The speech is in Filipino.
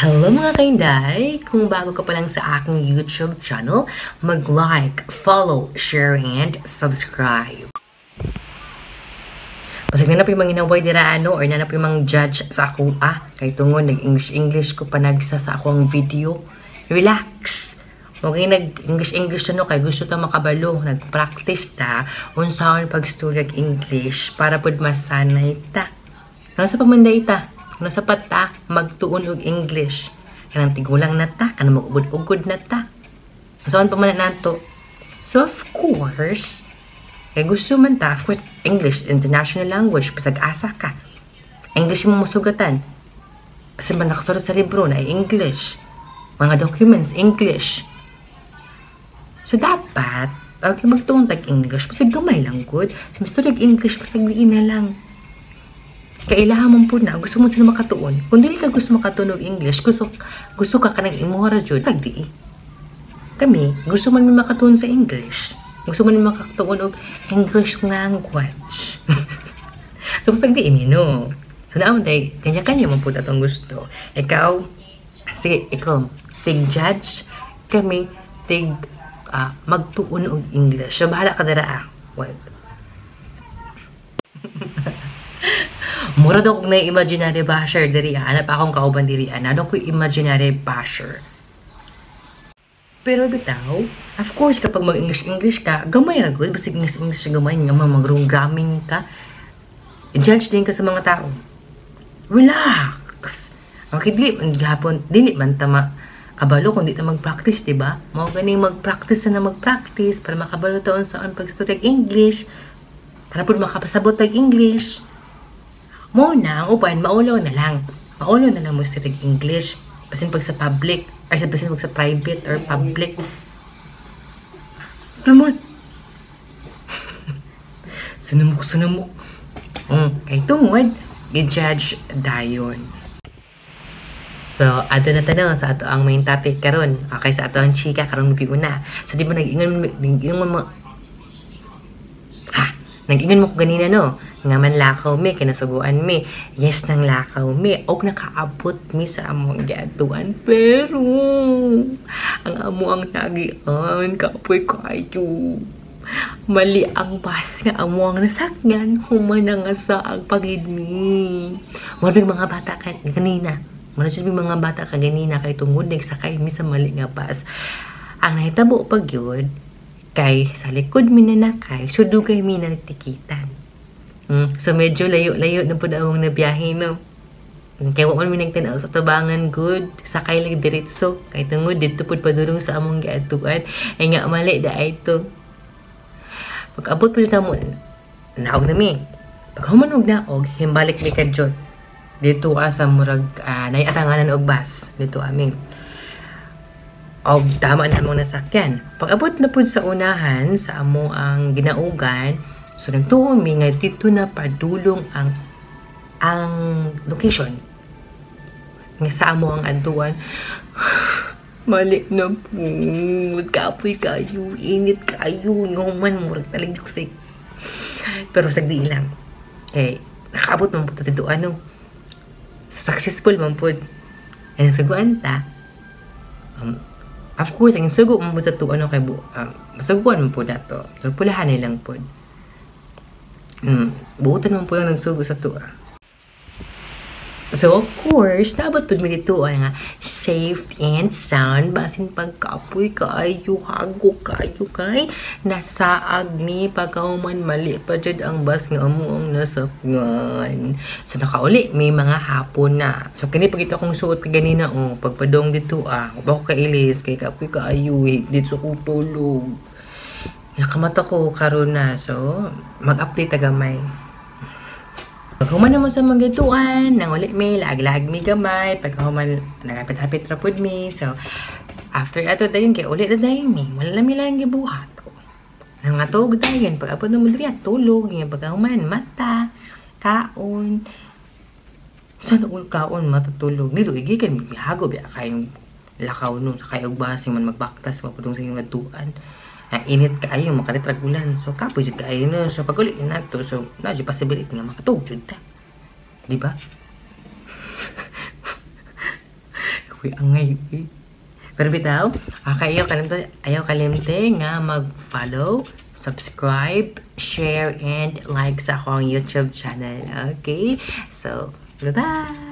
Hello mga kainday! Kung bago ka pa lang sa aking YouTube channel, mag-like, follow, share, and subscribe. Pasag na po yung mga inaway diraano or na po yung mga judge sa ako kay tungo nag-English ko pa nagsa sa akong video. Relax! Okay, nag-English ano kay gusto ta makabalo, nag-practice ta unsaon pag-student English para pud masanay ta. Nasa pamanday ta? Ano sapat ta, magtuon og English. Kanang tigulang na ta, kanang mag-ugod-ugod na ta. Saan pa man nato? So, of course, gusto man ta, of course, English, international language, pasag asa ka. English mo musugatan. Pasag man nakasulat sa libro na English. Mga documents, English. So, dapat, okay, magtuon tag-English, pasag gamay lang good. So, gusto tag-English, pasag liin na lang. Kailangan mo po na, gusto mo sila makatuon. Kung dili ka gusto makatunog English, gusto ka kanang imora jud, tagdi. Kami, gusto man makatuon sa English. Gusto man makatuon og English language. So, tagdi no. So, naman tayo, kanya-kanya mo po itong gusto. Ikaw, sige, ikaw, tig-judge, kami, magtuon og English. So, bahala ka dara What? Mura daw kung na imaginary basher diri hanap akong kauban diri ano ko imaginary basher. Pero bitaw, of course kapag mag-English ka, gamay ra good basta English gamay nga mag-programming ka. Judge din ka sa mga tao. Relax. Okay, dili man tama kabalo kung di ta mag-practice, diba? Mao ganing mag-practice na mag-practice para makabalo taon saan pag-study English. Para pud makapasabot tag English. Mo na, upan, maulaw na lang. Maulaw na lang mo sa English. Pasin pag sa public, ay pasin pag sa private or public. Ramon! Sunumok. Kay tungod, i-judge dayon. So, ato na tanong sa ato ang main topic karon. Okay, sa ato ang chika karong gabi una. So, di ba nag-ingon mo ko ganina no, nga man lakaw mi, kinasuguan mi, yes nang lakaw mi, og nakaabot mi sa among giatuan, pero ang amo ang nagian, kapoy kayo. Mali ang bus nga amo ang nasakyan, human nga sa ang pagid mi. Maraming mga bata kanina, maraming mga bata kanina kay tungod nagsakay mi sa mali nga bus. Ang nahitabo pag yun, kay sa likod mi nanakay, so dugay mi natikitan. So medyo layo na po na among nabiyahe, no? Kaya waman mi nagtanaw sa tabangan good, sakay lang diretso, kay tungod dito po padulong sa among giatuan, ay nga mali da ito. Pag-abot po dito mo, naog na mi. Pag humanog naog, himbalik mi kadjot. Dito sa murag, naiatanganan og bus, dito amin. O tama na among nasakyan. Pag-abot na po sa unahan, sa amo ang ginaugan, so nagtuo mi nga dito na padulong ang location. Nga sa amo ang aduan, mali na po, magkapoy kayo, init kayo, nguman, murag talagsik. Pero sagdi lang. Okay, nakaabot man po dito ano. So successful man po. Ay nasaguan ta. Of course, ang sugo mo sa to ano kay masuguan mo po dato. So pulahan lang po. Buutan mo po lang nagsugo sa to. So of course, dapat pud mi dito nga safe and sound basin pagkapoy kaayo hago kayo kay nasaag mi pagkauman mali pa jud ang bus nga amo ang nasakyan. So nakauli may mga hapon na. So kini pagita kong suot kay ganina pagpadong dito ba ko kailis kay kapoy kaayo dito ko tulog. Nakamata ko karon na, so mag-update tagamay. Paghuman naman sa mga gituan, nanguli mi, lag-lag mi gamay, paghuman, nagapit-hapit rapod mi. So, after ato dayon, kaya ulit na dayon mi, wala mi lang gibuhat. Nangatog dayon, pag-apod na mo diri, tulog, yung paghuman, mata, kaon. Saan ul kaon, matutulog? Nilo, igikan, mihago, biya kayong lakaw nun, sa kayong basi man magbaktas, mapudong sa inyong gatuan. Init kaayo makalitragulan, so kapoy jud kaayo no. So pag ulit na to, so na jud possibility nga makatug jud ta, di ba? Uy, angay, uy. Pero bitaw, ayaw kalimte nga mag-follow, subscribe, share, and like sa akong YouTube channel. Okay? So, bye-bye!